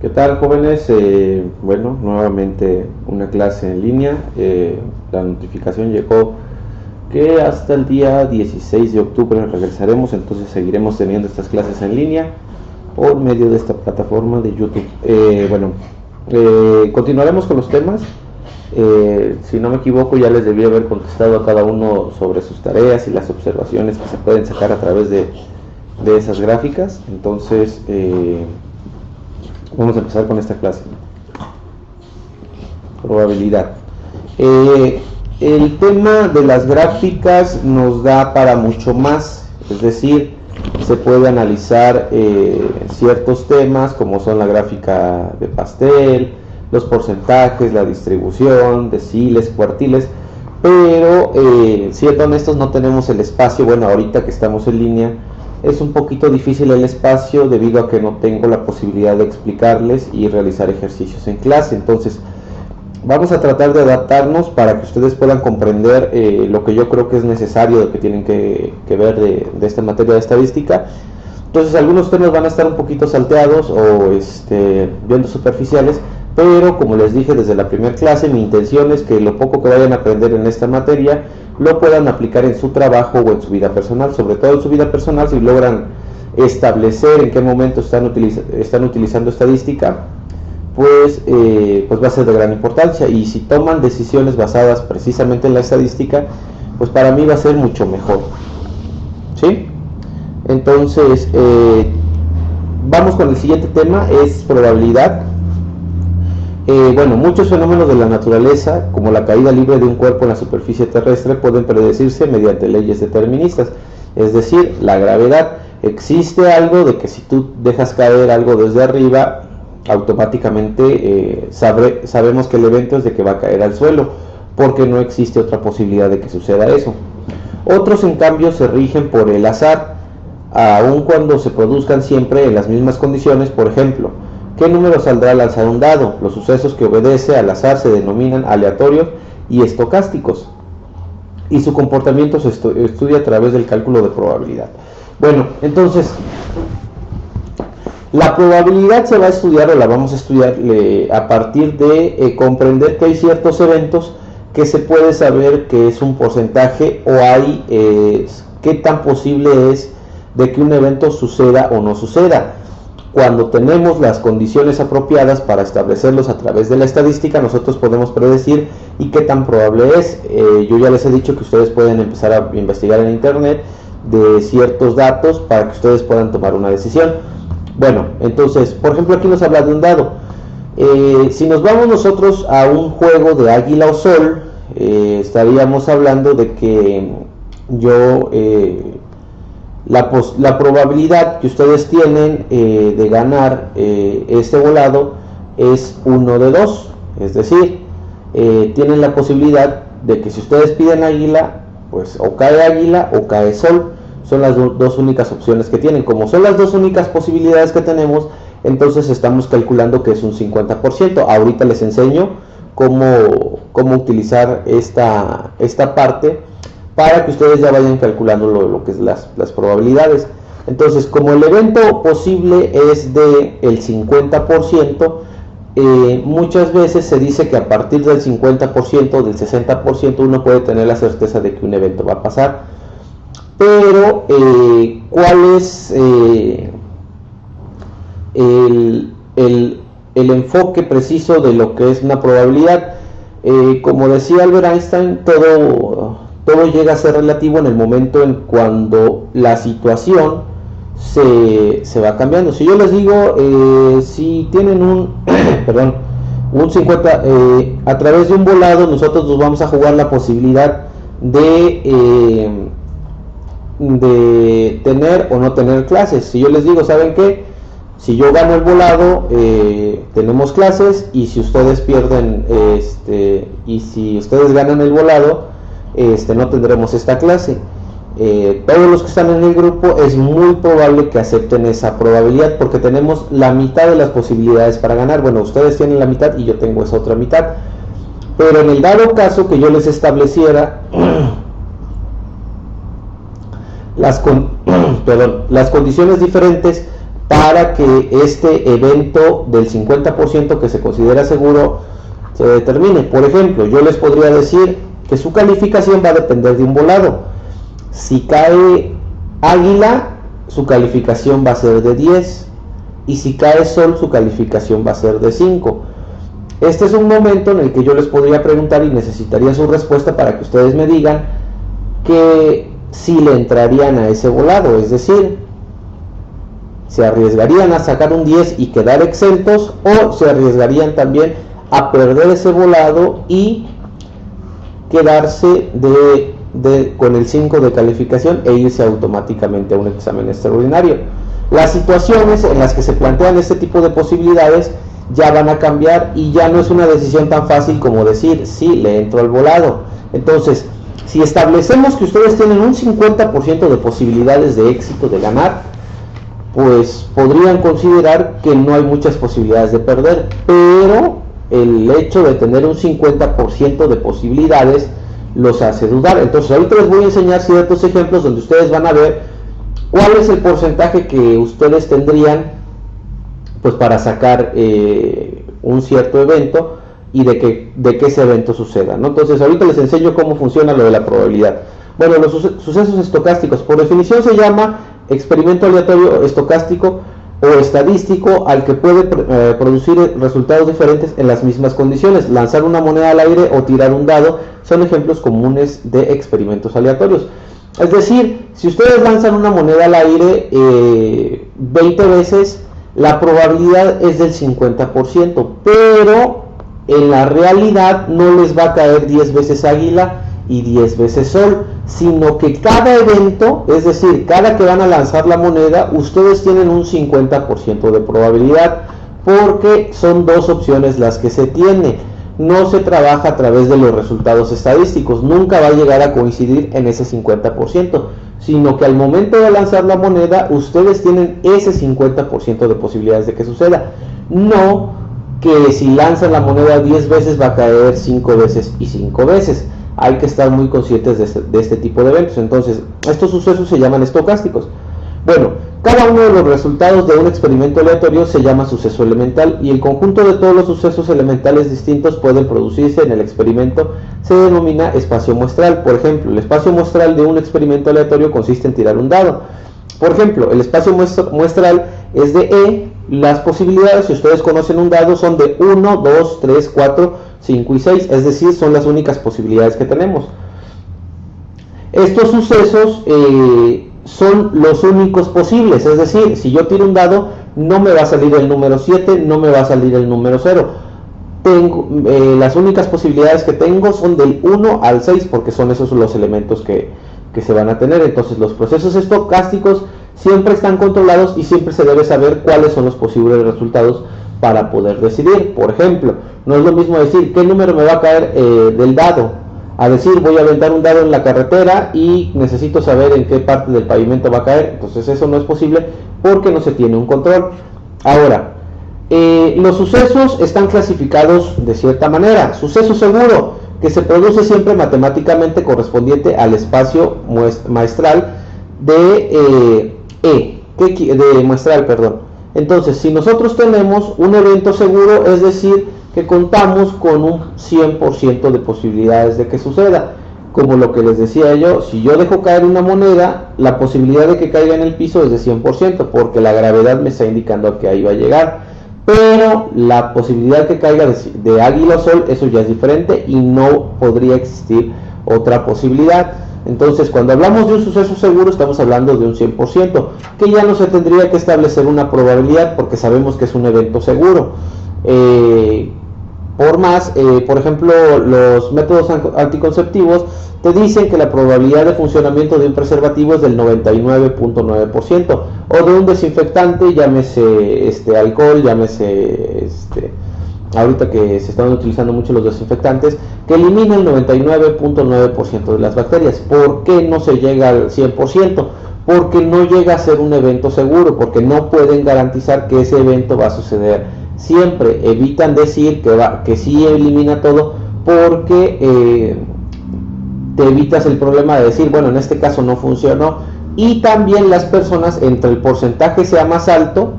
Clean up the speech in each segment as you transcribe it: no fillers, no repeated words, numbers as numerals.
¿Qué tal, jóvenes? Bueno, nuevamente una clase en línea. La notificación llegó que hasta el día 16 de octubre regresaremos, entonces seguiremos teniendo estas clases en línea por medio de esta plataforma de YouTube. Continuaremos con los temas. Si no me equivoco, ya les debí haber contestado a cada uno sobre sus tareas y las observaciones que se pueden sacar a través de esas gráficas. Entonces, vamos a empezar con esta clase. Probabilidad. El tema de las gráficas nos da para mucho más, es decir, se puede analizar ciertos temas como son la gráfica de pastel, los porcentajes, la distribución, deciles, cuartiles, pero siendo honestos no tenemos el espacio. Bueno, ahorita que estamos en línea es un poquito difícil el espacio debido a que no tengo la posibilidad de explicarles y realizar ejercicios en clase. Entonces vamos a tratar de adaptarnos para que ustedes puedan comprender lo que yo creo que es necesario, de que tienen que ver de esta materia de estadística. Entonces algunos temas van a estar un poquito salteados o viendo superficiales, pero como les dije desde la primera clase, mi intención es que lo poco que vayan a aprender en esta materia lo puedan aplicar en su trabajo o en su vida personal, sobre todo en su vida personal. Si logran establecer en qué momento están utilizando estadística, pues va a ser de gran importancia, y si toman decisiones basadas precisamente en la estadística, pues para mí va a ser mucho mejor, ¿sí? Entonces, vamos con el siguiente tema, es probabilidad. Muchos fenómenos de la naturaleza, como la caída libre de un cuerpo en la superficie terrestre, pueden predecirse mediante leyes deterministas, es decir, la gravedad. Existe algo de que si tú dejas caer algo desde arriba, automáticamente sabemos que el evento es de que va a caer al suelo, porque no existe otra posibilidad de que suceda eso. Otros, en cambio, se rigen por el azar, aun cuando se produzcan siempre en las mismas condiciones. Por ejemplo, ¿qué número saldrá al lanzar un dado? Los sucesos que obedece al azar se denominan aleatorios y estocásticos, y su comportamiento se estudia a través del cálculo de probabilidad. Bueno, entonces, la probabilidad se va a estudiar, o la vamos a estudiar a partir de comprender que hay ciertos eventos que se puede saber que es un porcentaje, o hay qué tan posible es de que un evento suceda o no suceda. Cuando tenemos las condiciones apropiadas para establecerlos a través de la estadística, nosotros podemos predecir y qué tan probable es. Yo ya les he dicho que ustedes pueden empezar a investigar en internet de ciertos datos para que ustedes puedan tomar una decisión. Bueno, entonces, por ejemplo, aquí nos habla de un dado. Si nos vamos nosotros a un juego de águila o sol, estaríamos hablando de que la probabilidad que ustedes tienen de ganar este volado es 1 de 2, es decir, tienen la posibilidad de que si ustedes piden águila, pues o cae águila o cae sol. Son las dos únicas opciones que tienen. Como son las dos únicas posibilidades que tenemos, entonces estamos calculando que es un 50%. Ahorita les enseño cómo utilizar esta parte para que ustedes ya vayan calculando lo que es las probabilidades. Entonces, como el evento posible es del 50%, muchas veces se dice que a partir del 50% o del 60% uno puede tener la certeza de que un evento va a pasar. Pero, ¿cuál es el enfoque preciso de lo que es una probabilidad? Como decía Albert Einstein, todo llega a ser relativo en el momento en cuando la situación se va cambiando. Si yo les digo, si tienen un 50, a través de un volado, nosotros nos vamos a jugar la posibilidad de tener o no tener clases. Si yo les digo, ¿saben qué? Si yo gano el volado, tenemos clases, y si ustedes pierden, y si ustedes ganan el volado, no tendremos esta clase. Todos los que están en el grupo es muy probable que acepten esa probabilidad, porque tenemos la mitad de las posibilidades para ganar. Bueno, ustedes tienen la mitad y yo tengo esa otra mitad. Pero en el dado caso que yo les estableciera las condiciones diferentes para que este evento del 50% que se considera seguro se determine. Por ejemplo, yo les podría decir que su calificación va a depender de un volado. Si cae águila, su calificación va a ser de 10, y si cae sol, su calificación va a ser de 5. Este es un momento en el que yo les podría preguntar y necesitaría su respuesta para que ustedes me digan que si le entrarían a ese volado, es decir, se arriesgarían a sacar un 10 y quedar exentos, o se arriesgarían también a perder ese volado y quedarse con el 5 de calificación e irse automáticamente a un examen extraordinario. Las situaciones en las que se plantean este tipo de posibilidades ya van a cambiar y ya no es una decisión tan fácil como decir sí, le entro al volado. Entonces, si establecemos que ustedes tienen un 50% de posibilidades de éxito de ganar, pues podrían considerar que no hay muchas posibilidades de perder, pero el hecho de tener un 50% de posibilidades los hace dudar. Entonces ahorita les voy a enseñar ciertos ejemplos donde ustedes van a ver cuál es el porcentaje que ustedes tendrían pues para sacar un cierto evento y de que ese evento suceda, ¿no? Entonces ahorita les enseño cómo funciona lo de la probabilidad. Bueno, los sucesos estocásticos por definición se llama experimento aleatorio estocástico o estadístico al que puede producir resultados diferentes en las mismas condiciones. Lanzar una moneda al aire o tirar un dado son ejemplos comunes de experimentos aleatorios. Es decir, si ustedes lanzan una moneda al aire 20 veces, la probabilidad es del 50%, pero en la realidad no les va a caer 10 veces águila y 10 veces sol, sino que cada evento, es decir, cada que van a lanzar la moneda, ustedes tienen un 50% de probabilidad, porque son dos opciones las que se tiene. No se trabaja a través de los resultados estadísticos, nunca va a llegar a coincidir en ese 50%, sino que al momento de lanzar la moneda, ustedes tienen ese 50% de posibilidades de que suceda. No que si lanzan la moneda 10 veces va a caer 5 veces y 5 veces. Hay que estar muy conscientes de este tipo de eventos. Entonces, estos sucesos se llaman estocásticos. Bueno, cada uno de los resultados de un experimento aleatorio se llama suceso elemental, y el conjunto de todos los sucesos elementales distintos pueden producirse en el experimento se denomina espacio muestral. Por ejemplo, el espacio muestral de un experimento aleatorio consiste en tirar un dado. Por ejemplo, el espacio muestral es de E. Las posibilidades, si ustedes conocen un dado, son de 1, 2, 3, 4, 5 y 6, es decir, son las únicas posibilidades que tenemos. Estos sucesos son los únicos posibles, es decir, si yo tiro un dado, no me va a salir el número 7, no me va a salir el número 0. Las únicas posibilidades que tengo son del 1 al 6, porque son esos los elementos que se van a tener. Entonces, los procesos estocásticos siempre están controlados y siempre se debe saber cuáles son los posibles resultados para poder decidir. Por ejemplo, no es lo mismo decir qué número me va a caer del dado, a decir voy a aventar un dado en la carretera y necesito saber en qué parte del pavimento va a caer. Entonces eso no es posible porque no se tiene un control. Ahora, los sucesos están clasificados de cierta manera. Suceso seguro, que se produce siempre matemáticamente correspondiente al espacio muestral de muestral, perdón. Entonces, si nosotros tenemos un evento seguro, es decir, que contamos con un 100% de posibilidades de que suceda. Como lo que les decía yo, si yo dejo caer una moneda, la posibilidad de que caiga en el piso es de 100%, porque la gravedad me está indicando que ahí va a llegar. Pero la posibilidad que caiga de águila o sol, eso ya es diferente y no podría existir otra posibilidad. Entonces, cuando hablamos de un suceso seguro, estamos hablando de un 100%, que ya no se tendría que establecer una probabilidad porque sabemos que es un evento seguro. Por ejemplo, los métodos anticonceptivos te dicen que la probabilidad de funcionamiento de un preservativo es del 99.9%, o de un desinfectante, llámese alcohol, llámese ahorita que se están utilizando mucho los desinfectantes, que elimina el 99.9% de las bacterias. ¿Por qué no se llega al 100%? Porque no llega a ser un evento seguro, porque no pueden garantizar que ese evento va a suceder siempre. Evitan decir que sí elimina todo, porque te evitas el problema de decir, bueno, en este caso no funcionó. Y también las personas, entre el porcentaje sea más alto,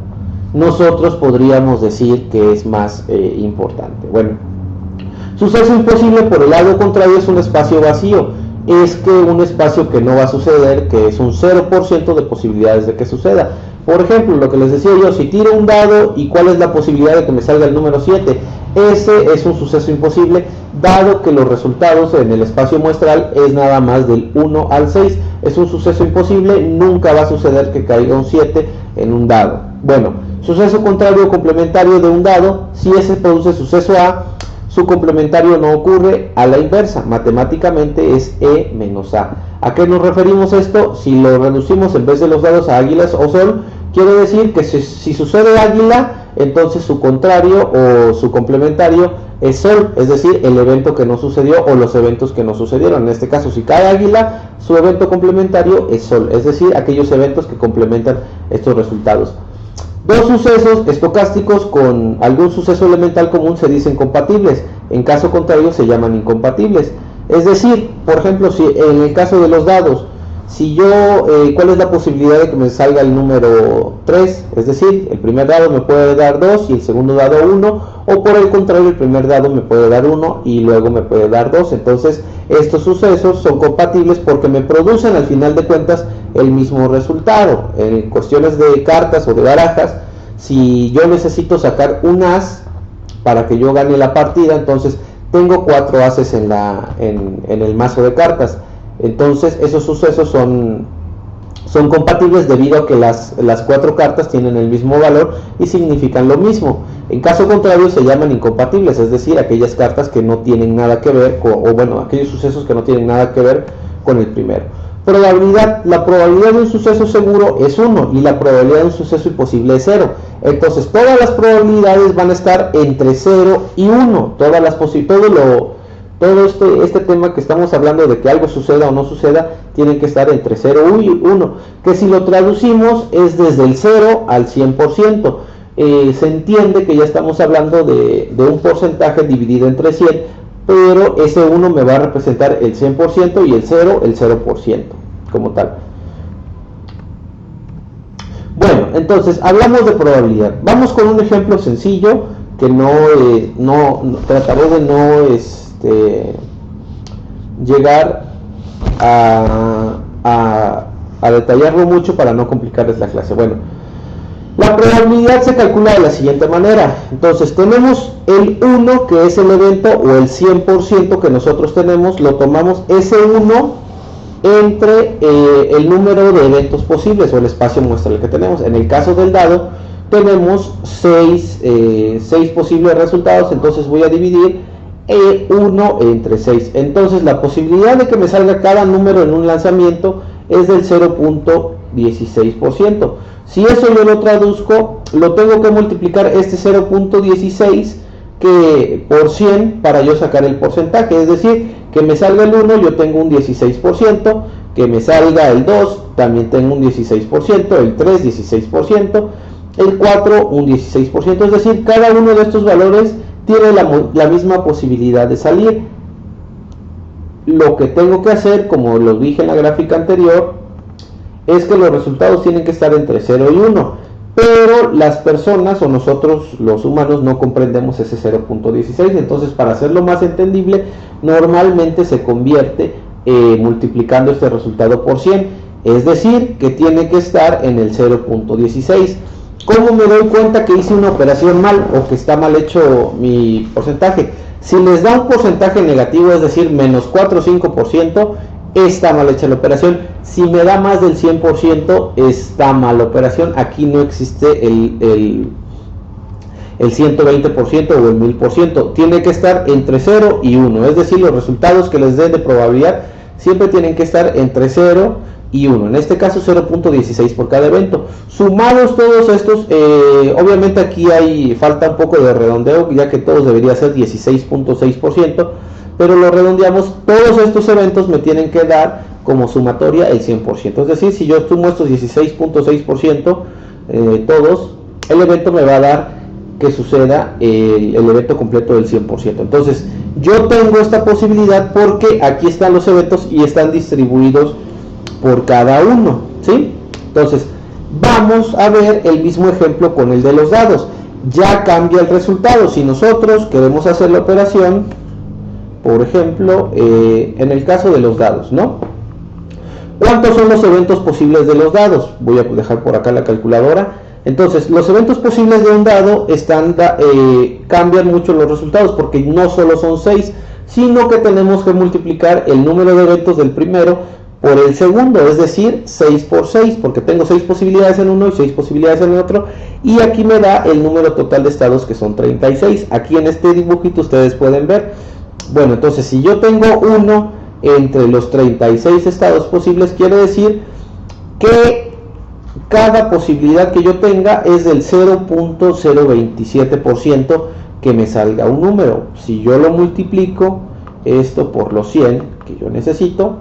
nosotros podríamos decir que es más importante. Bueno, suceso imposible por el lado contrario es un espacio vacío. Es que un espacio que no va a suceder, que es un 0% de posibilidades de que suceda. Por ejemplo, lo que les decía yo, si tiro un dado y cuál es la posibilidad de que me salga el número 7, ese es un suceso imposible, dado que los resultados en el espacio muestral es nada más del 1 al 6. Es un suceso imposible, nunca va a suceder que caiga un 7 en un dado. Bueno, suceso contrario o complementario de un dado, si ese produce suceso A, su complementario no ocurre, a la inversa, matemáticamente es E menos A. ¿A qué nos referimos esto? Si lo reducimos en vez de los dados a águilas o sol, quiere decir que si sucede águila, entonces su contrario o su complementario es sol, es decir, el evento que no sucedió o los eventos que no sucedieron. En este caso, si cae águila, su evento complementario es sol, es decir, aquellos eventos que complementan estos resultados. Dos sucesos estocásticos con algún suceso elemental común se dicen compatibles, en caso contrario se llaman incompatibles. Es decir, por ejemplo, si en el caso de los dados, si yo, ¿cuál es la posibilidad de que me salga el número 3? Es decir, el primer dado me puede dar 2 y el segundo dado 1, o por el contrario, el primer dado me puede dar 1 y luego me puede dar 2. Entonces, estos sucesos son compatibles porque me producen al final de cuentas el mismo resultado. En cuestiones de cartas o de barajas, si yo necesito sacar un as para que yo gane la partida, entonces tengo 4 ases en el mazo de cartas. Entonces esos sucesos son compatibles debido a que las 4 cartas tienen el mismo valor y significan lo mismo. En caso contrario se llaman incompatibles, es decir, aquellas cartas que no tienen nada que ver, aquellos sucesos que no tienen nada que ver con el primero. Probabilidad. La probabilidad de un suceso seguro es 1 y la probabilidad de un suceso imposible es 0. Entonces todas las probabilidades van a estar entre 0 y 1. Todo este tema que estamos hablando de que algo suceda o no suceda, tienen que estar entre 0 y 1, que si lo traducimos es desde el 0 al 100%. Se entiende que ya estamos hablando de un porcentaje dividido entre 100, pero ese 1 me va a representar el 100% y el 0 el 0% como tal. Bueno, entonces hablamos de probabilidad. Vamos con un ejemplo sencillo que trataré de no llegar a detallarlo mucho para no complicarles la clase. Bueno, la probabilidad se calcula de la siguiente manera. Entonces tenemos el 1, que es el evento, o el 100% que nosotros tenemos, lo tomamos ese 1 entre el número de eventos posibles o el espacio muestral que tenemos. En el caso del dado tenemos 6 posibles resultados, entonces voy a dividir 1 entre 6. Entonces la posibilidad de que me salga cada número en un lanzamiento es del 0.16%. Si eso yo lo traduzco, lo tengo que multiplicar este 0.16 por 100 para yo sacar el porcentaje. Es decir, que me salga el 1, yo tengo un 16%, que me salga el 2, también tengo un 16%, el 3, 16%, el 4, un 16%. Es decir, cada uno de estos valores tiene la misma posibilidad de salir. Lo que tengo que hacer, como lo dije en la gráfica anterior, es que los resultados tienen que estar entre 0 y 1, pero las personas o nosotros los humanos no comprendemos ese 0.16, entonces para hacerlo más entendible normalmente se convierte multiplicando este resultado por 100, es decir, que tiene que estar en el 0.16. ¿Cómo me doy cuenta que hice una operación mal o que está mal hecho mi porcentaje? Si les da un porcentaje negativo, es decir, menos 4 o 5%, está mal hecha la operación. Si me da más del 100%, está mal la operación. Aquí no existe el 120% o el 1000%. Tiene que estar entre 0 y 1. Es decir, los resultados que les den de probabilidad siempre tienen que estar entre 0 y 1. En este caso 0.16 por cada evento. Sumados todos estos, obviamente aquí falta un poco de redondeo, ya que todos debería ser 16.6%. Pero lo redondeamos, todos estos eventos me tienen que dar como sumatoria el 100%. Es decir, si yo sumo estos 16.6%, todos, el evento me va a dar que suceda el evento completo del 100%. Entonces, yo tengo esta posibilidad porque aquí están los eventos y están distribuidos por cada uno, ¿sí? Entonces, Vamos a ver el mismo ejemplo con el de los dados. Ya cambia el resultado. Si nosotros queremos hacer la operación, por ejemplo, en el caso de los dados, ¿no? ¿Cuántos son los eventos posibles de los dados? Voy a dejar por acá la calculadora. Entonces, los eventos posibles de un dado cambian mucho los resultados, porque no solo son 6, sino que tenemos que multiplicar el número de eventos del primero por el segundo, es decir, 6 por 6, porque tengo 6 posibilidades en uno y 6 posibilidades en el otro, y aquí me da el número total de estados, que son 36. Aquí en este dibujito ustedes pueden ver. Bueno, entonces si yo tengo 1 entre los 36 estados posibles, quiere decir que cada posibilidad que yo tenga es del 0.027% que me salga un número. Si yo lo multiplico esto por los 100 que yo necesito,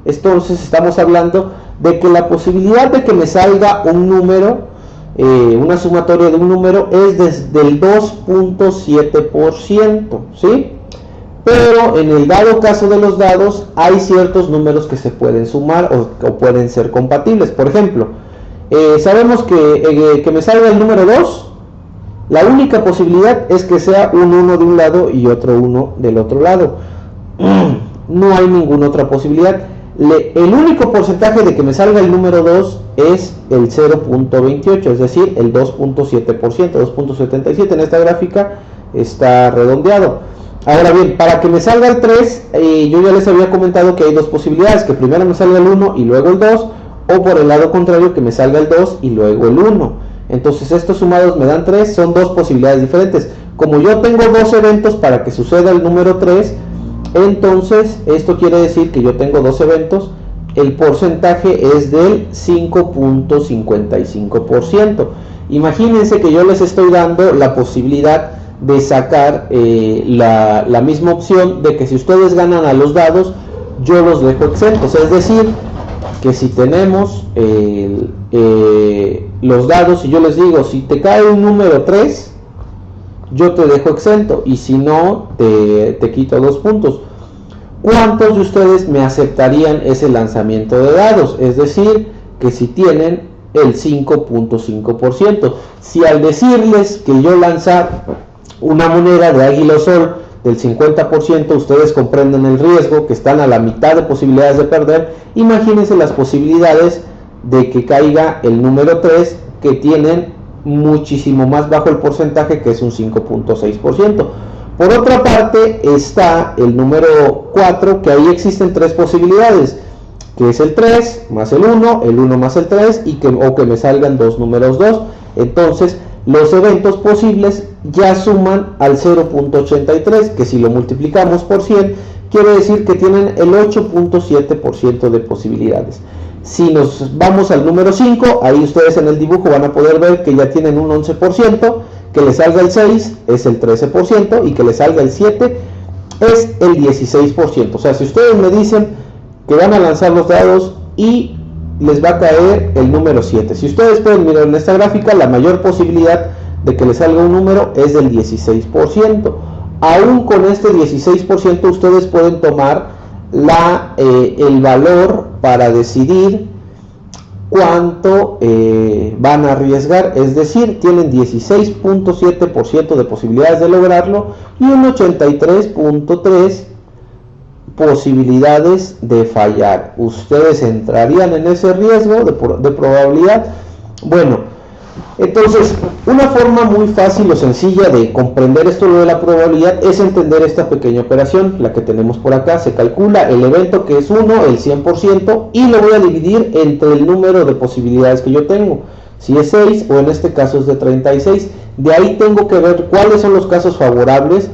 entonces estamos hablando de que la posibilidad de que me salga un número, una sumatoria de un número, es desde el 2.7%, ¿sí? Pero en el dado caso de los dados hay ciertos números que se pueden sumar o pueden ser compatibles. Por ejemplo, sabemos que me salga el número 2, la única posibilidad es que sea un 1 de un lado y otro 1 del otro lado. No hay ninguna otra posibilidad. El único porcentaje de que me salga el número 2 es el 0.28, es decir, el 2.7%, 2.77 en esta gráfica está redondeado. Ahora bien, para que me salga el 3, yo ya les había comentado que hay dos posibilidades, que primero me salga el 1 y luego el 2, o por el lado contrario, que me salga el 2 y luego el 1. Entonces estos sumados me dan 3, son dos posibilidades diferentes. Como yo tengo dos eventos para que suceda el número 3, entonces esto quiere decir que yo tengo dos eventos, el porcentaje es del 5.55%. Imagínense que yo les estoy dando la posibilidad de sacar la misma opción de que si ustedes ganan a los dados, yo los dejo exentos. Es decir, que si tenemos los dados y yo les digo, si te cae un número 3, yo te dejo exento, y si no, te quito 2 puntos. ¿Cuántos de ustedes me aceptarían ese lanzamiento de dados? Es decir, que si tienen el 5.5%. Si al decirles que yo lanzar una moneda de águila o sol del 50%, ustedes comprenden el riesgo, que están a la mitad de posibilidades de perder, imagínense las posibilidades de que caiga el número 3, que tienen muchísimo más bajo el porcentaje, que es un 5.6%. Por otra parte está el número 4, que ahí existen tres posibilidades, que es el 3 más el 1 más el 3, o que me salgan dos números 2. Entonces los eventos posibles ya suman al 0.83, que si lo multiplicamos por 100, quiere decir que tienen el 8.7% de posibilidades. Si nos vamos al número 5, ahí ustedes en el dibujo van a poder ver que ya tienen un 11%, que le salga el 6 es el 13%, y que le salga el 7 es el 16%. O sea, si ustedes me dicen que van a lanzar los dados y les va a caer el número 7, si ustedes pueden mirar en esta gráfica, la mayor posibilidad de que les salga un número es del 16%. Aún con este 16%, ustedes pueden tomar el valor para decidir cuánto van a arriesgar, es decir, tienen 16.7% de posibilidades de lograrlo y un 83.3% posibilidades de fallar. ¿Ustedes entrarían en ese riesgo de probabilidad? Bueno, entonces una forma muy fácil o sencilla de comprender esto de la probabilidad es entender esta pequeña operación, la que tenemos por acá. Se calcula el evento, que es 1, el 100%, y lo voy a dividir entre el número de posibilidades que yo tengo, si es 6 o en este caso es de 36. De ahí tengo que ver cuáles son los casos favorables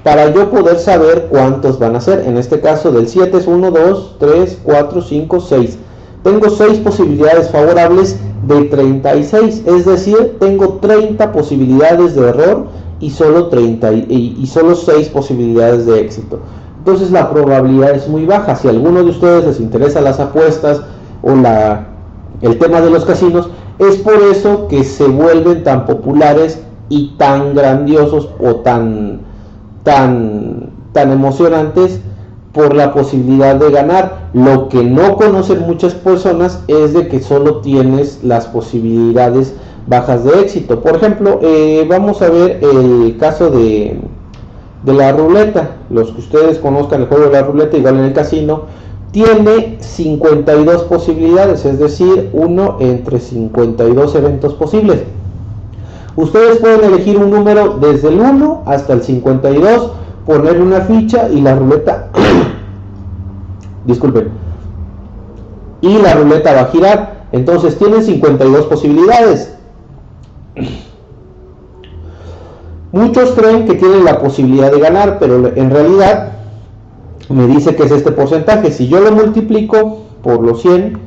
para yo poder saber cuántos van a ser. En este caso del 7 es 1, 2, 3, 4, 5, 6. Tengo 6 posibilidades favorables de 36, es decir, tengo 30 posibilidades de error y solo 6 posibilidades de éxito. Entonces la probabilidad es muy baja. Si a alguno de ustedes les interesa las apuestas o el tema de los casinos, es por eso que se vuelven tan populares y tan grandiosos o tan emocionantes, por la posibilidad de ganar. Lo que no conocen muchas personas es de que solo tienes las posibilidades bajas de éxito. Por ejemplo, vamos a ver el caso de la ruleta. Los que ustedes conozcan el juego de la ruleta, igual en el casino, tiene 52 posibilidades, es decir, 1 entre 52 eventos posibles. Ustedes pueden elegir un número desde el 1 hasta el 52, poner una ficha y la ruleta disculpen, y la ruleta va a girar. Entonces tienen 52 posibilidades. Muchos creen que tienen la posibilidad de ganar, pero en realidad me dice que es este porcentaje. Si yo lo multiplico por los 100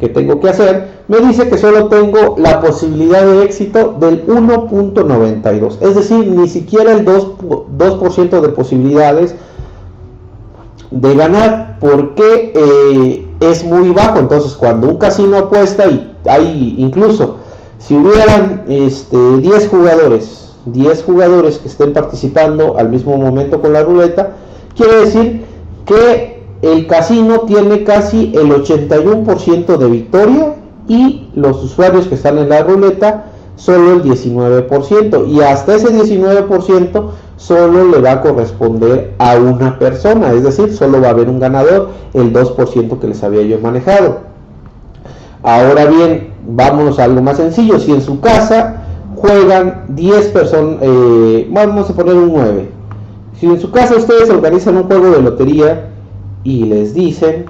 que tengo que hacer, me dice que solo tengo la posibilidad de éxito del 1.92, es decir, ni siquiera el 2% de posibilidades de ganar, porque es muy bajo. Entonces, cuando un casino apuesta, y hay incluso, si hubieran 10 jugadores que estén participando al mismo momento con la ruleta, quiere decir que el casino tiene casi el 81% de victoria y los usuarios que están en la ruleta solo el 19%, y hasta ese 19% solo le va a corresponder a una persona, es decir, solo va a haber un ganador, el 2% que les había yo manejado. Ahora bien, vámonos a algo más sencillo. Si en su casa juegan 10 personas, vamos a poner un 9. Si en su casa ustedes organizan un juego de lotería y les dicen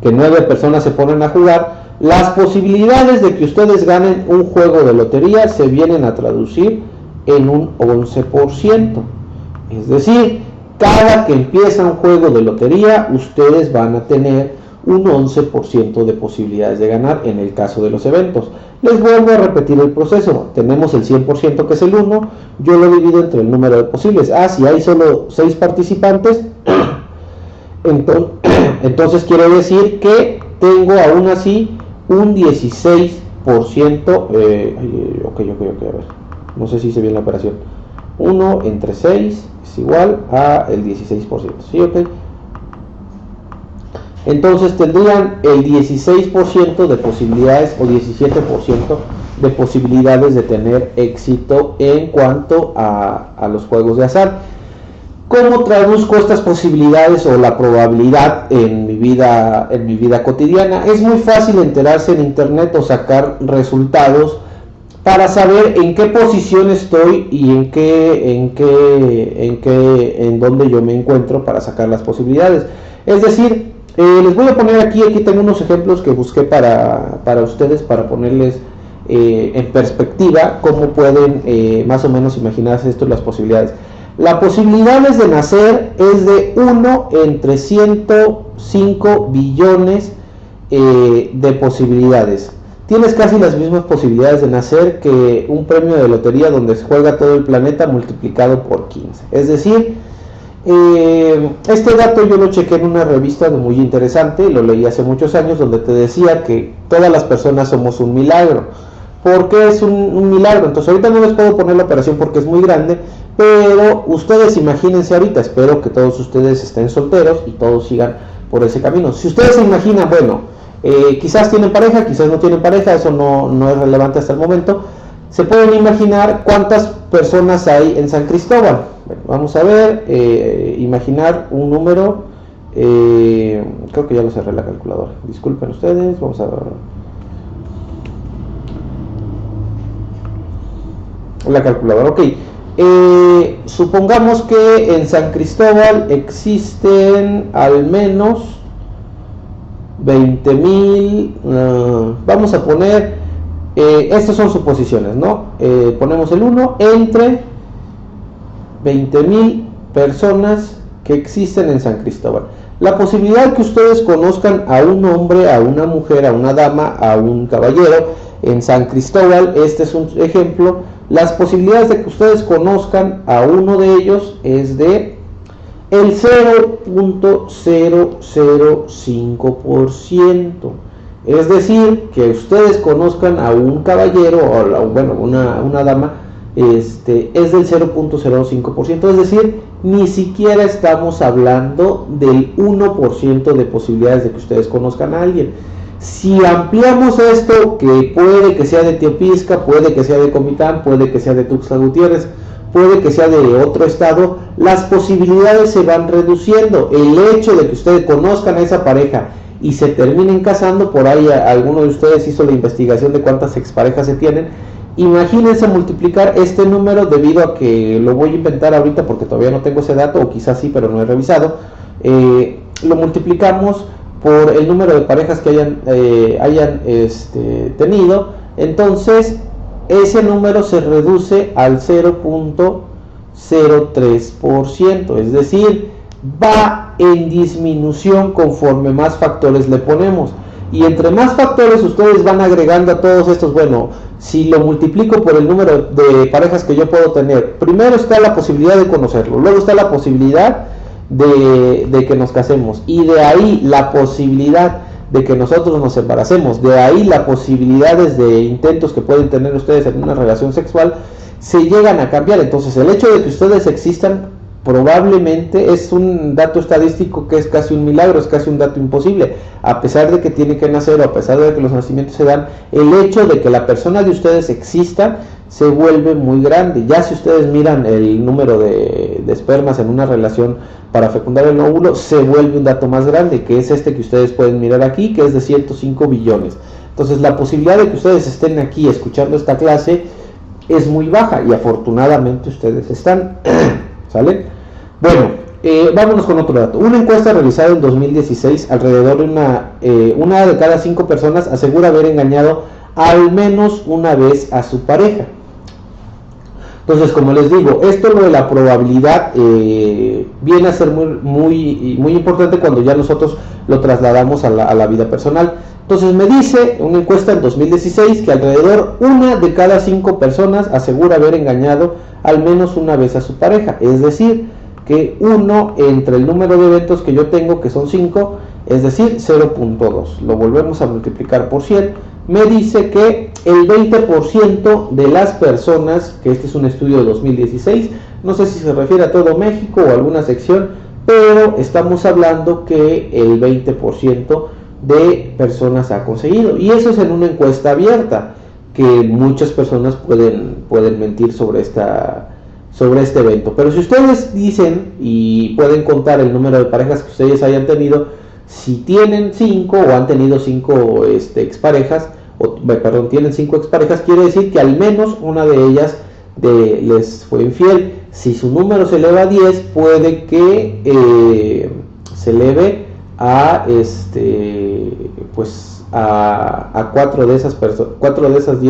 que 9 personas se ponen a jugar, las posibilidades de que ustedes ganen un juego de lotería se vienen a traducir en un 11%. Es decir, cada que empieza un juego de lotería, ustedes van a tener un 11% de posibilidades de ganar en el caso de los eventos. Les vuelvo a repetir el proceso. Tenemos el 100% que es el 1, yo lo divido entre el número de posibles. Si hay solo 6 participantes, entonces quiere decir que tengo aún así un 16%. Ok, a ver, no sé si hice bien la operación. 1 entre 6 es igual a el 16%. ¿Sí? Ok. Entonces tendrían el 16% de posibilidades o 17% de posibilidades de tener éxito en cuanto a los juegos de azar. ¿Cómo traduzco estas posibilidades o la probabilidad en mi vida cotidiana? Es muy fácil enterarse en internet o sacar resultados para saber en qué posición estoy y en dónde yo me encuentro para sacar las posibilidades. Es decir, les voy a poner aquí tengo unos ejemplos que busqué para ustedes, para ponerles en perspectiva cómo pueden más o menos imaginarse esto, las posibilidades. La posibilidad de nacer es de 1 entre 105 billones de posibilidades. Tienes casi las mismas posibilidades de nacer que un premio de lotería donde se juega todo el planeta multiplicado por 15. Es decir, este dato yo lo chequé en una revista muy interesante, lo leí hace muchos años, donde te decía que todas las personas somos un milagro. ¿Por qué es un milagro? Entonces ahorita no les puedo poner la operación porque es muy grande, pero ustedes imagínense ahorita, espero que todos ustedes estén solteros y todos sigan por ese camino. Si ustedes se imaginan, bueno, quizás tienen pareja, quizás no tienen pareja, eso no es relevante hasta el momento. Se pueden imaginar cuántas personas hay en San Cristóbal. Bueno, vamos a ver, imaginar un número, creo que ya lo cerré la calculadora, disculpen ustedes, vamos a ver. La calculadora, ok. Supongamos que en San Cristóbal existen al menos 20,000, vamos a poner, estas son suposiciones, ¿no? Ponemos el 1 entre 20,000 personas que existen en San Cristóbal. La posibilidad que ustedes conozcan a un hombre, a una mujer, a una dama, a un caballero en San Cristóbal, este es un ejemplo. Las posibilidades de que ustedes conozcan a uno de ellos es de el 0.005%. Es decir, que ustedes conozcan a un caballero o una dama es del 0.05%, es decir, ni siquiera estamos hablando del 1% de posibilidades de que ustedes conozcan a alguien. Si ampliamos esto, que puede que sea de Teopisca, puede que sea de Comitán, puede que sea de Tuxtla Gutiérrez, puede que sea de otro estado, las posibilidades se van reduciendo. El hecho de que ustedes conozcan a esa pareja y se terminen casando, por ahí alguno de ustedes hizo la investigación de cuántas exparejas se tienen. Imagínense multiplicar este número, debido a que lo voy a inventar ahorita porque todavía no tengo ese dato, o quizás sí, pero no he revisado. Lo multiplicamos por el número de parejas que hayan tenido. Entonces ese número se reduce al 0.03%, es decir, va en disminución conforme más factores le ponemos. Y entre más factores ustedes van agregando a todos estos, bueno, si lo multiplico por el número de parejas que yo puedo tener, primero está la posibilidad de conocerlo, luego está la posibilidad de que nos casemos, y de ahí la posibilidad de que nosotros nos embaracemos, de ahí las posibilidades de intentos que pueden tener ustedes en una relación sexual se llegan a cambiar. Entonces el hecho de que ustedes existan probablemente es un dato estadístico que es casi un milagro, es casi un dato imposible. A pesar de que tiene que nacer, o a pesar de que los nacimientos se dan, el hecho de que la persona de ustedes exista se vuelve muy grande. Ya si ustedes miran el número de espermas en una relación para fecundar el óvulo, se vuelve un dato más grande, que es este que ustedes pueden mirar aquí, que es de 105 billones. Entonces la posibilidad de que ustedes estén aquí escuchando esta clase es muy baja, y afortunadamente ustedes están. ¿Sale? Bueno, vámonos con otro dato. Una encuesta realizada en 2016, alrededor de una de cada 5 personas asegura haber engañado al menos una vez a su pareja. Entonces, como les digo, esto lo de la probabilidad viene a ser muy importante cuando ya nosotros lo trasladamos a la vida personal. Entonces me dice una encuesta en 2016 que alrededor una de cada 5 personas asegura haber engañado al menos una vez a su pareja. Es decir, que uno entre el número de eventos que yo tengo, que son 5, es decir, 0.2. Lo volvemos a multiplicar por 100. Me dice que el 20% de las personas, que este es un estudio de 2016, no sé si se refiere a todo México o a alguna sección, pero estamos hablando que el 20% de personas ha conseguido, y eso es en una encuesta abierta, que muchas personas pueden mentir sobre este evento. Pero si ustedes dicen y pueden contar el número de parejas que ustedes hayan tenido, si tienen 5 o han tenido 5 exparejas, tienen 5 exparejas, quiere decir que al menos una de ellas les fue infiel. Si su número se eleva a 10, puede que se eleve a a 4 de esas personas, 2 de esas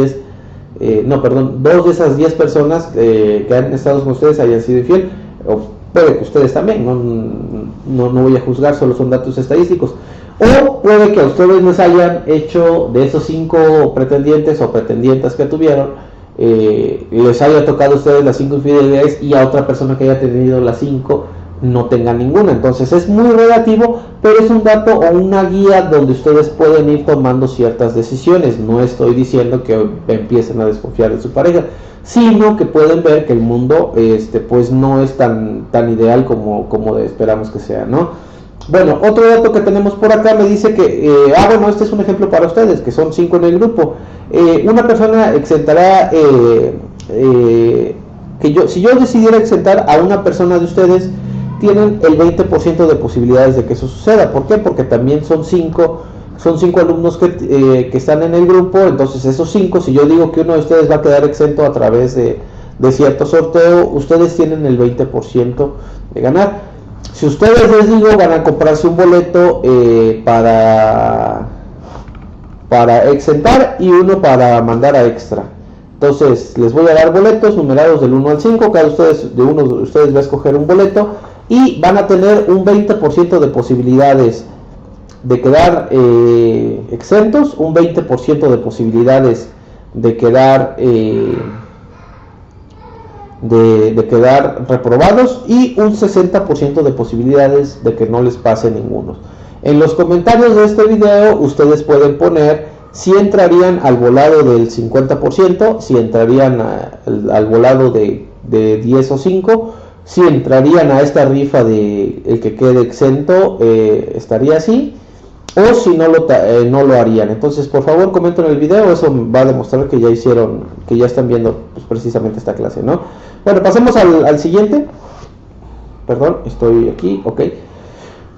10 personas que han estado con ustedes hayan sido infiel, o puede que ustedes también, no voy a juzgar, solo son datos estadísticos. O puede que a ustedes les hayan hecho, de esos 5 pretendientes o pretendientas que tuvieron, les haya tocado a ustedes las 5 infidelidades, y a otra persona que haya tenido las 5 no tenga ninguna. Entonces es muy relativo, pero es un dato o una guía donde ustedes pueden ir tomando ciertas decisiones. No estoy diciendo que empiecen a desconfiar de su pareja, sino que pueden ver que el mundo pues no es tan ideal como esperamos que sea, ¿no? Bueno, otro dato que tenemos por acá me dice que bueno, este es un ejemplo para ustedes, que son 5 en el grupo. Una persona exentará si yo decidiera exentar a una persona de ustedes, tienen el 20% de posibilidades de que eso suceda. ¿Por qué? Porque también son 5 alumnos que están en el grupo. Entonces esos 5, si yo digo que uno de ustedes va a quedar exento a través de cierto sorteo, ustedes tienen el 20% de ganar. Si ustedes, les digo, van a comprarse un boleto para exentar y uno para mandar a extra. Entonces les voy a dar boletos numerados del 1 al 5, cada uno de ustedes va a escoger un boleto, y van a tener un 20% de posibilidades de quedar exentos, un 20% de posibilidades de quedar reprobados, y un 60% de posibilidades de que no les pase ninguno. En los comentarios de este video ustedes pueden poner si entrarían al volado del 50%, si entrarían al volado de 10 o 5, si entrarían a esta rifa de el que quede exento, estaría así, o si no lo harían. Entonces, por favor, comenten en el video, eso va a demostrar que ya hicieron, que ya están viendo pues, precisamente esta clase, ¿no? Bueno, pasemos al siguiente. Perdón, estoy aquí, ok.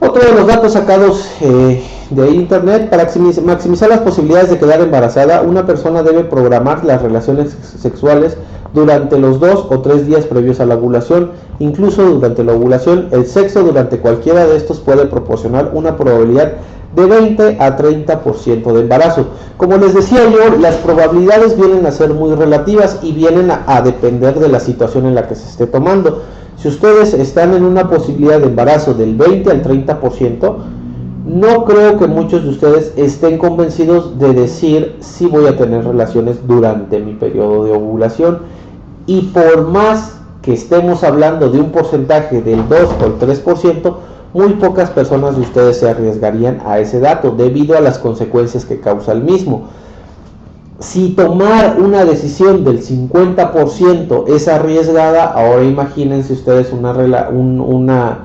Otro de los datos sacados de internet: para maximizar las posibilidades de quedar embarazada, una persona debe programar las relaciones sexuales durante los 2 o 3 días previos a la ovulación. Incluso durante la ovulación, el sexo durante cualquiera de estos puede proporcionar una probabilidad de 20 a 30% de embarazo. Como les decía yo, las probabilidades vienen a ser muy relativas y vienen a depender de la situación en la que se esté tomando. Si ustedes están en una posibilidad de embarazo del 20 al 30%, no creo que muchos de ustedes estén convencidos de decir si voy a tener relaciones durante mi periodo de ovulación. Y por más que estemos hablando de un porcentaje del 2 o el 3%, muy pocas personas de ustedes se arriesgarían a ese dato debido a las consecuencias que causa el mismo. Si tomar una decisión del 50% es arriesgada, ahora imagínense ustedes una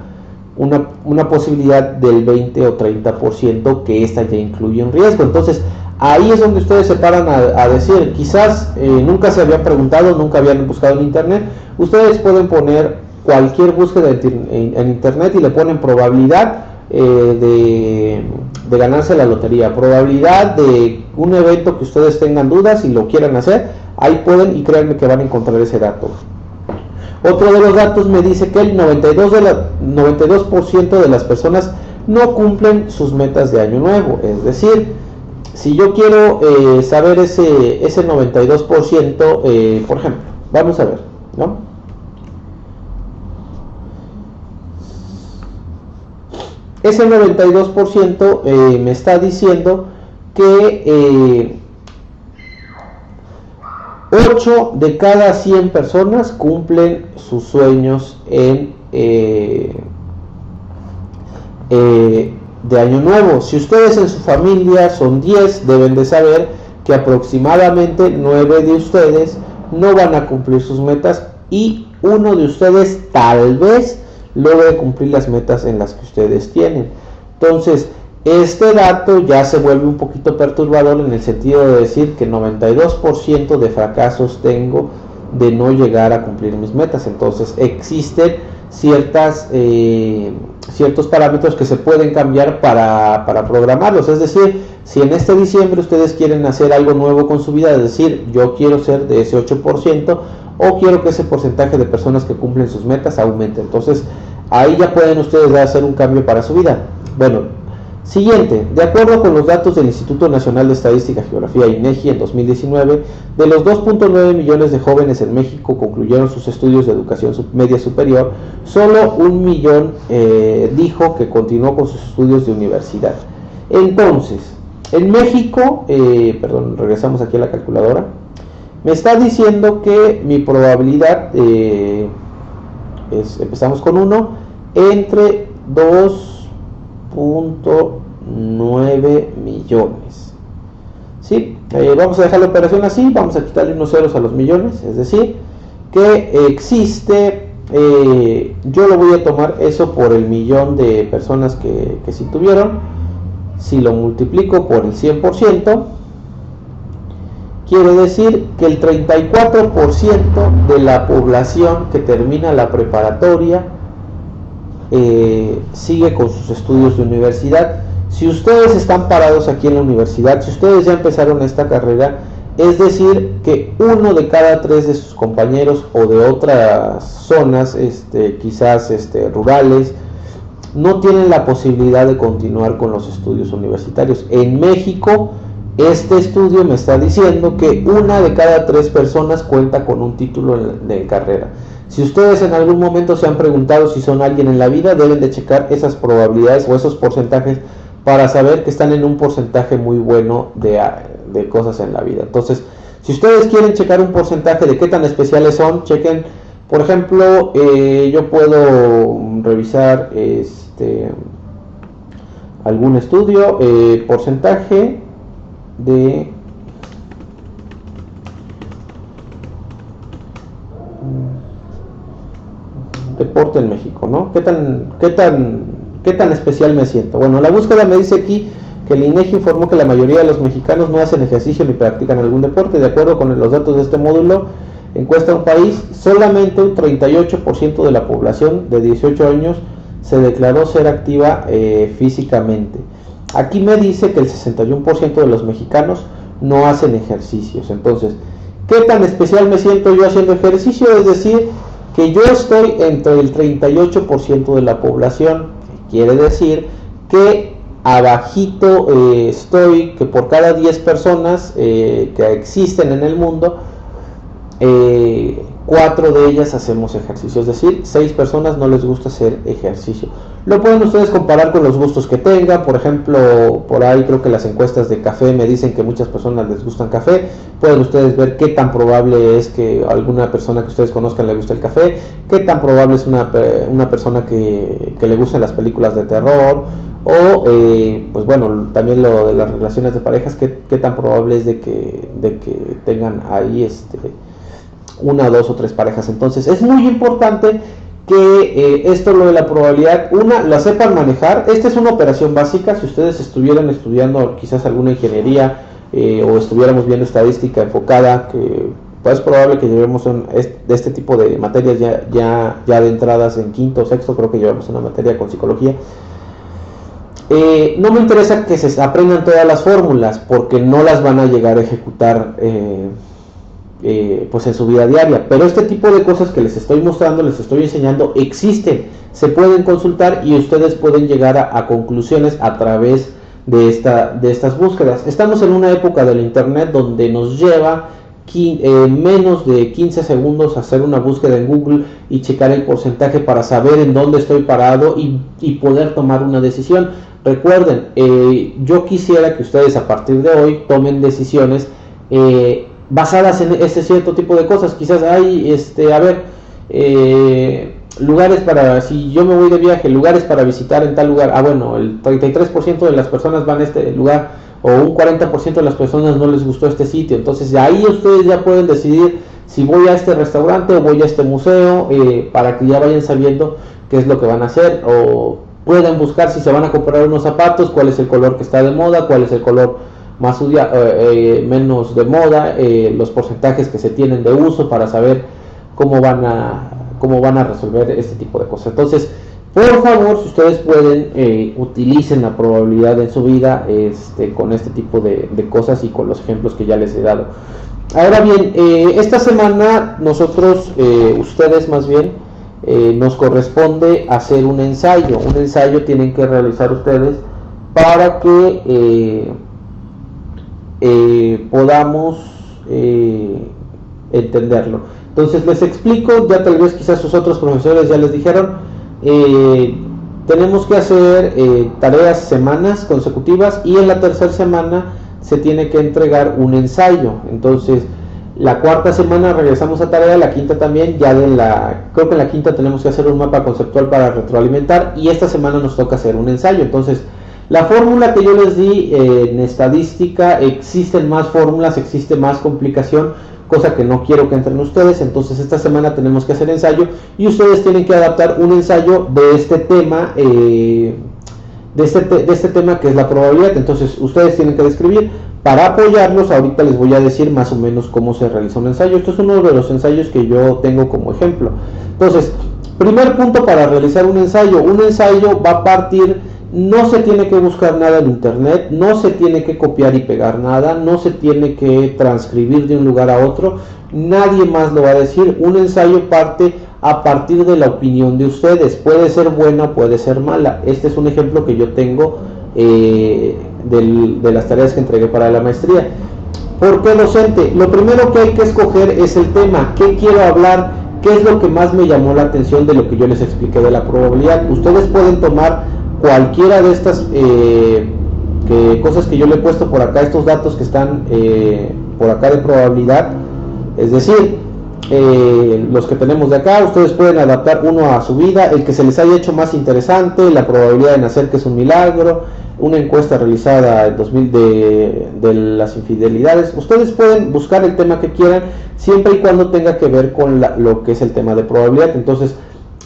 posibilidad del 20 o 30% que esta ya incluye un riesgo. Entonces ahí es donde ustedes se paran a decir, quizás nunca se habían preguntado, nunca habían buscado en internet. Ustedes pueden poner cualquier búsqueda en internet y le ponen probabilidad de ganarse la lotería, probabilidad de un evento que ustedes tengan dudas y lo quieran hacer, ahí pueden, y créanme que van a encontrar ese dato. Otro de los datos me dice que el 92% de las personas no cumplen sus metas de año nuevo. Es decir, si yo quiero saber ese 92%, por ejemplo, vamos a ver, ¿no? Ese 92% me está diciendo que 8 de cada 100 personas cumplen sus sueños de año nuevo. Si ustedes en su familia son 10, deben de saber que aproximadamente 9 de ustedes no van a cumplir sus metas y uno de ustedes tal vez logre cumplir las metas en las que ustedes tienen. Entonces, este dato ya se vuelve un poquito perturbador en el sentido de decir que 92% de fracasos tengo de no llegar a cumplir mis metas. Entonces, existen ciertos parámetros que se pueden cambiar para programarlos. Es decir, si en este diciembre ustedes quieren hacer algo nuevo con su vida, es decir, yo quiero ser de ese 8%, o quiero que ese porcentaje de personas que cumplen sus metas aumente. Entonces ahí ya pueden ustedes hacer un cambio para su vida. Bueno, siguiente: de acuerdo con los datos del Instituto Nacional de Estadística y Geografía INEGI en 2019, de los 2.9 millones de jóvenes en México concluyeron sus estudios de educación media superior, solo 1 millón dijo que continuó con sus estudios de universidad. Entonces, en México, regresamos aquí a la calculadora, me está diciendo que mi probabilidad empezamos con 1 entre 2.9 millones. ¿Sí? Vamos a dejar la operación así, vamos a quitarle unos ceros a los millones, es decir, que existe, yo lo voy a tomar eso por el millón de personas que sí tuvieron. Si lo multiplico por el 100%, quiere decir que el 34% de la población que termina la preparatoria sigue con sus estudios de universidad. Si ustedes están parados aquí en la universidad, si ustedes ya empezaron esta carrera, es decir que 1 de cada 3 de sus compañeros o de otras zonas, quizás rurales, no tienen la posibilidad de continuar con los estudios universitarios. En México, este estudio me está diciendo que 1 de cada 3 personas cuenta con un título de carrera. Si ustedes en algún momento se han preguntado si son alguien en la vida, deben de checar esas probabilidades o esos porcentajes para saber que están en un porcentaje muy bueno de cosas en la vida. Entonces, si ustedes quieren checar un porcentaje de qué tan especiales son, chequen, por ejemplo, yo puedo revisar algún estudio, porcentaje de deporte en México, ¿no? ¿Qué tan especial me siento? Bueno, la búsqueda me dice aquí que el INEGI informó que la mayoría de los mexicanos no hacen ejercicio ni practican algún deporte. De acuerdo con los datos de este módulo, encuesta un país, solamente un 38% de la población de 18 años se declaró ser activa físicamente. Aquí me dice que el 61% de los mexicanos no hacen ejercicios. Entonces, ¿qué tan especial me siento yo haciendo ejercicio? Es decir, que yo estoy entre el 38% de la población, quiere decir que abajito estoy, que por cada 10 personas que existen en el mundo, 4 de ellas hacemos ejercicio, es decir, 6 personas no les gusta hacer ejercicio. Lo pueden ustedes comparar con los gustos que tengan. Por ejemplo, por ahí creo que las encuestas de café me dicen que muchas personas les gustan café. Pueden ustedes ver qué tan probable es que a alguna persona que ustedes conozcan le guste el café, qué tan probable es una persona que le gusten las películas de terror, o pues bueno, también lo de las relaciones de parejas, qué tan probable es de que tengan ahí 1, 2 o 3 parejas. Entonces es muy importante que esto, lo de la probabilidad, la sepan manejar. Esta es una operación básica. Si ustedes estuvieran estudiando quizás alguna ingeniería o estuviéramos viendo estadística enfocada, que pues es probable que llevemos de este tipo de materias ya de entradas en quinto o sexto, creo que llevamos una materia con psicología. No me interesa que se aprendan todas las fórmulas, porque no las van a llegar a ejecutar pues en su vida diaria, pero este tipo de cosas que les estoy mostrando, les estoy enseñando, existen, se pueden consultar y ustedes pueden llegar a conclusiones a través de estas búsquedas. Estamos en una época del internet donde nos lleva menos de 15 segundos hacer una búsqueda en Google y checar el porcentaje para saber en dónde estoy parado y poder tomar una decisión. Recuerden, yo quisiera que ustedes a partir de hoy tomen decisiones basadas en este cierto tipo de cosas. Quizás hay, lugares para, si yo me voy de viaje, lugares para visitar en tal lugar. Bueno, el 33% de las personas van a este lugar, o un 40% de las personas no les gustó este sitio. Entonces ahí ustedes ya pueden decidir si voy a este restaurante o voy a este museo, para que ya vayan sabiendo qué es lo que van a hacer. O pueden buscar, si se van a comprar unos zapatos, cuál es el color que está de moda, cuál es el color más menos de moda, los porcentajes que se tienen de uso, para saber cómo van a resolver este tipo de cosas. Entonces, por favor, si ustedes pueden, utilicen la probabilidad en su vida con este tipo de cosas y con los ejemplos que ya les he dado. Ahora bien, esta semana nosotros, ustedes más bien, nos corresponde hacer un ensayo. Un ensayo tienen que realizar ustedes para que podamos entenderlo. Entonces les explico, ya tal vez quizás sus otros profesores ya les dijeron, tenemos que hacer tareas semanas consecutivas, y en la tercera semana se tiene que entregar un ensayo. Entonces la cuarta semana regresamos a tarea, la quinta también, creo que en la quinta tenemos que hacer un mapa conceptual para retroalimentar, y esta semana nos toca hacer un ensayo. Entonces la fórmula que yo les di en estadística, existen más fórmulas, existe más complicación, cosa que no quiero que entren ustedes. Entonces esta semana tenemos que hacer ensayo, y ustedes tienen que adaptar un ensayo de este tema, de este tema que es la probabilidad. Entonces ustedes tienen que describir. Para apoyarlos, ahorita les voy a decir más o menos cómo se realiza un ensayo. Esto es uno de los ensayos que yo tengo como ejemplo. Entonces, primer punto para realizar un ensayo va a partir, no se tiene que buscar nada en internet, no se tiene que copiar y pegar nada, no se tiene que transcribir de un lugar a otro, nadie más lo va a decir. Un ensayo parte a partir de la opinión de ustedes, puede ser buena o puede ser mala. Este es un ejemplo que yo tengo de las tareas que entregué para la maestría. ¿Por qué docente? Lo primero que hay que escoger es el tema, qué quiero hablar, qué es lo que más me llamó la atención de lo que yo les expliqué de la probabilidad. Ustedes pueden tomar cualquiera de estas cosas que yo le he puesto por acá, estos datos que están por acá de probabilidad, es decir, los que tenemos de acá. Ustedes pueden adaptar uno a su vida, el que se les haya hecho más interesante, la probabilidad de nacer, que es un milagro, una encuesta realizada en 2000 de las infidelidades. Ustedes pueden buscar el tema que quieran, siempre y cuando tenga que ver con lo que es el tema de probabilidad. Entonces,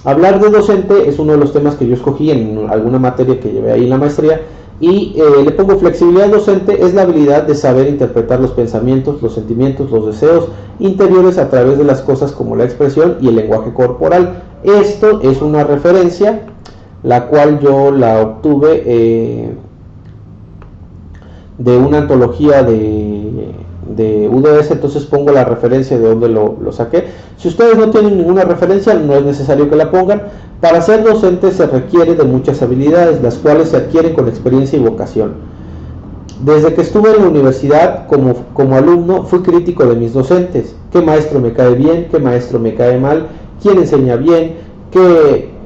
hablar de docente es uno de los temas que yo escogí en alguna materia que llevé ahí en la maestría, y le pongo flexibilidad docente es la habilidad de saber interpretar los pensamientos, los sentimientos, los deseos interiores a través de las cosas como la expresión y el lenguaje corporal. Esto es una referencia, la cual yo la obtuve de una antología de UDS, entonces pongo la referencia de donde lo saqué. Si ustedes no tienen ninguna referencia, no es necesario que la pongan. Para ser docente se requiere de muchas habilidades, las cuales se adquieren con experiencia y vocación. Desde que estuve en la universidad como alumno, fui crítico de mis docentes. ¿Qué maestro me cae bien? ¿Qué maestro me cae mal? ¿Quién enseña bien?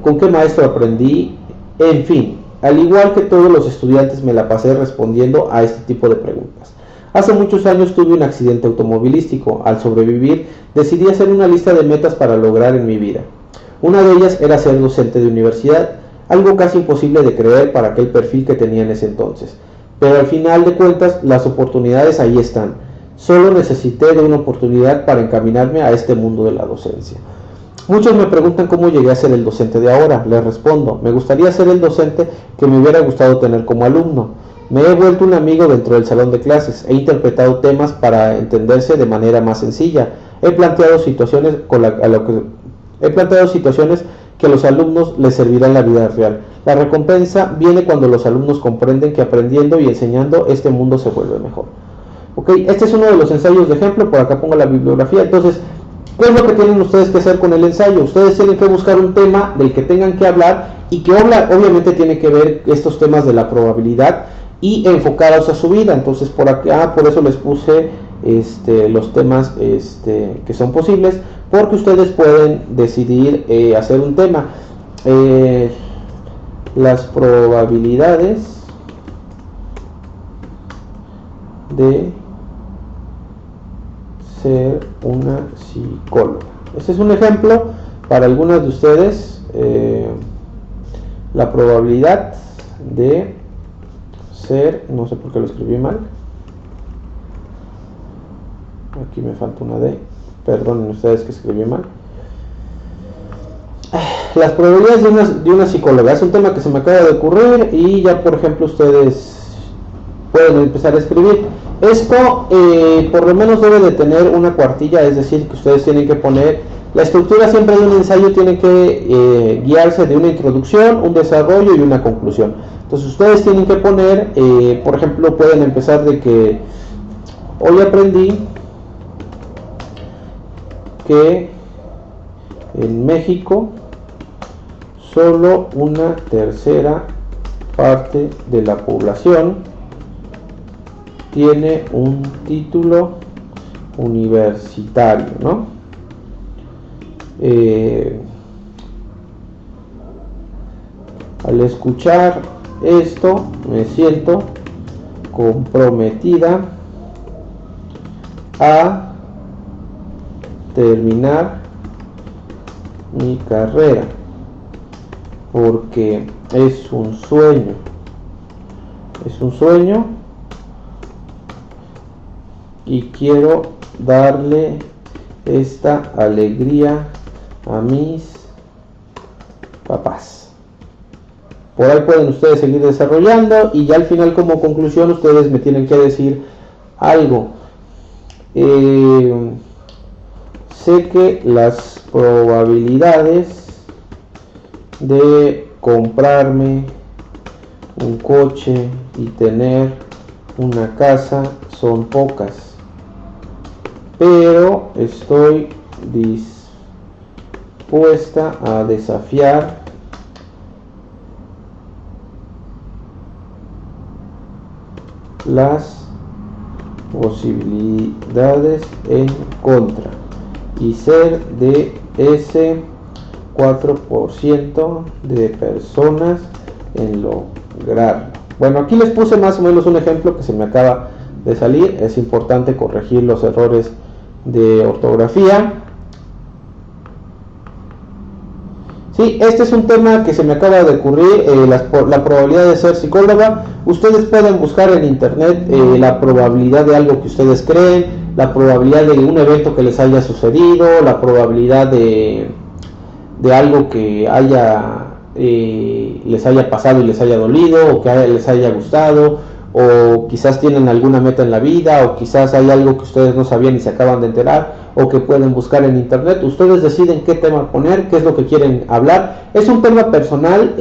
¿Con qué maestro aprendí? En fin, al igual que todos los estudiantes, me la pasé respondiendo a este tipo de preguntas. Hace muchos años tuve un accidente automovilístico. Al sobrevivir, decidí hacer una lista de metas para lograr en mi vida. Una de ellas era ser docente de universidad, algo casi imposible de creer para aquel perfil que tenía en ese entonces. Pero al final de cuentas, las oportunidades ahí están. Solo necesité de una oportunidad para encaminarme a este mundo de la docencia. Muchos me preguntan cómo llegué a ser el docente de ahora. Les respondo, me gustaría ser el docente que me hubiera gustado tener como alumno. Me he vuelto un amigo dentro del salón de clases, he interpretado temas para entenderse de manera más sencilla, he planteado situaciones que a los alumnos les servirán en la vida real. La recompensa viene cuando los alumnos comprenden que aprendiendo y enseñando este mundo se vuelve mejor. Okay, este es uno de los ensayos de ejemplo, por acá pongo la bibliografía. Entonces, ¿qué es lo que tienen ustedes que hacer con el ensayo? Ustedes tienen que buscar un tema del que tengan que hablar y que obviamente tiene que ver estos temas de la probabilidad y enfocados a su vida. Entonces, por acá, por eso les puse los temas que son posibles, porque ustedes pueden decidir hacer un tema. Las probabilidades de ser una psicóloga. Este es un ejemplo para algunas de ustedes. La probabilidad de ser, no sé por qué lo escribí mal, aquí me falta una D, perdonen ustedes que escribí mal. Las probabilidades de una psicóloga es un tema que se me acaba de ocurrir y ya, por ejemplo, ustedes pueden empezar a escribir. Esto por lo menos debe de tener una cuartilla, es decir, que ustedes tienen que poner, la estructura siempre de un ensayo tiene que guiarse de una introducción, un desarrollo y una conclusión. Entonces ustedes tienen que poner, por ejemplo, pueden empezar de que hoy aprendí que en México solo una tercera parte de la población tiene un título universitario, ¿no? Al escuchar esto me siento comprometida a terminar mi carrera porque es un sueño y quiero darle esta alegría a mis papás. Por ahí pueden ustedes seguir desarrollando y ya al final, como conclusión, ustedes me tienen que decir algo. Sé que las probabilidades de comprarme un coche y tener una casa son pocas, pero estoy dispuesta a desafiar las posibilidades en contra y ser de ese 4% de personas en lograrlo. Bueno, aquí les puse más o menos un ejemplo que se me acaba de salir. Es importante corregir los errores de ortografía. Sí, Sí, este es un tema que se me acaba de ocurrir, la probabilidad de ser psicóloga. Ustedes pueden buscar en internet la probabilidad de algo que ustedes creen, la probabilidad de un evento que les haya sucedido, la probabilidad de algo que les haya pasado y les haya dolido, o que les haya gustado, o quizás tienen alguna meta en la vida, o quizás hay algo que ustedes no sabían y se acaban de enterar, o que pueden buscar en internet. Ustedes deciden qué tema poner, qué es lo que quieren hablar. Es un tema personal.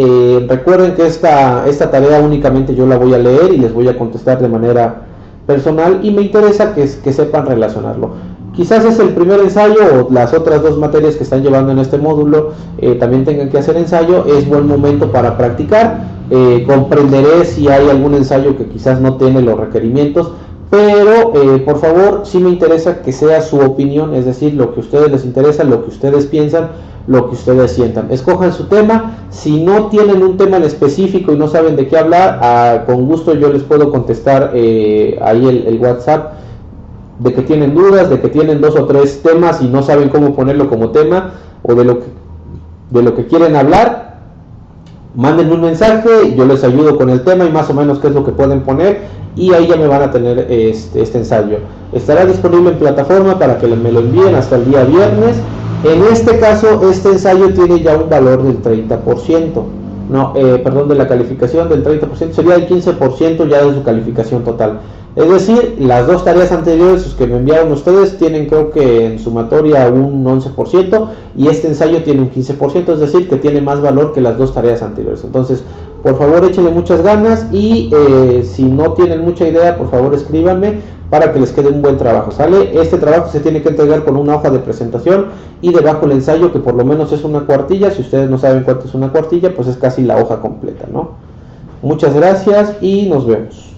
Recuerden que esta tarea únicamente yo la voy a leer y les voy a contestar de manera personal, y me interesa que sepan relacionarlo. Quizás es el primer ensayo, o las otras dos materias que están llevando en este módulo también tengan que hacer ensayo. Es buen momento para practicar. Comprenderé si hay algún ensayo que quizás no tiene los requerimientos, pero por favor, sí me interesa que sea su opinión, es decir, lo que a ustedes les interesa, lo que ustedes piensan, lo que ustedes sientan. Escojan su tema. Si no tienen un tema en específico y no saben de qué hablar, con gusto yo les puedo contestar ahí el WhatsApp, de que tienen dudas, de que tienen 2 o 3 temas y no saben cómo ponerlo como tema, o de lo que quieren hablar. Manden un mensaje, yo les ayudo con el tema y más o menos qué es lo que pueden poner, y ahí ya me van a tener este ensayo. Estará disponible en plataforma para que me lo envíen hasta el día viernes. En este caso, este ensayo tiene ya un valor del 30%, de la calificación del 30%, sería el 15% ya de su calificación total. Es decir, las 2 tareas anteriores, los que me enviaron ustedes, tienen creo que en sumatoria un 11%, y este ensayo tiene un 15%, es decir, que tiene más valor que las 2 tareas anteriores. Entonces, por favor, échenle muchas ganas, y si no tienen mucha idea, por favor escríbanme para que les quede un buen trabajo, ¿sale? Este trabajo se tiene que entregar con una hoja de presentación y debajo el ensayo, que por lo menos es una cuartilla. Si ustedes no saben cuánto es una cuartilla, pues es casi la hoja completa, ¿no? Muchas gracias y nos vemos.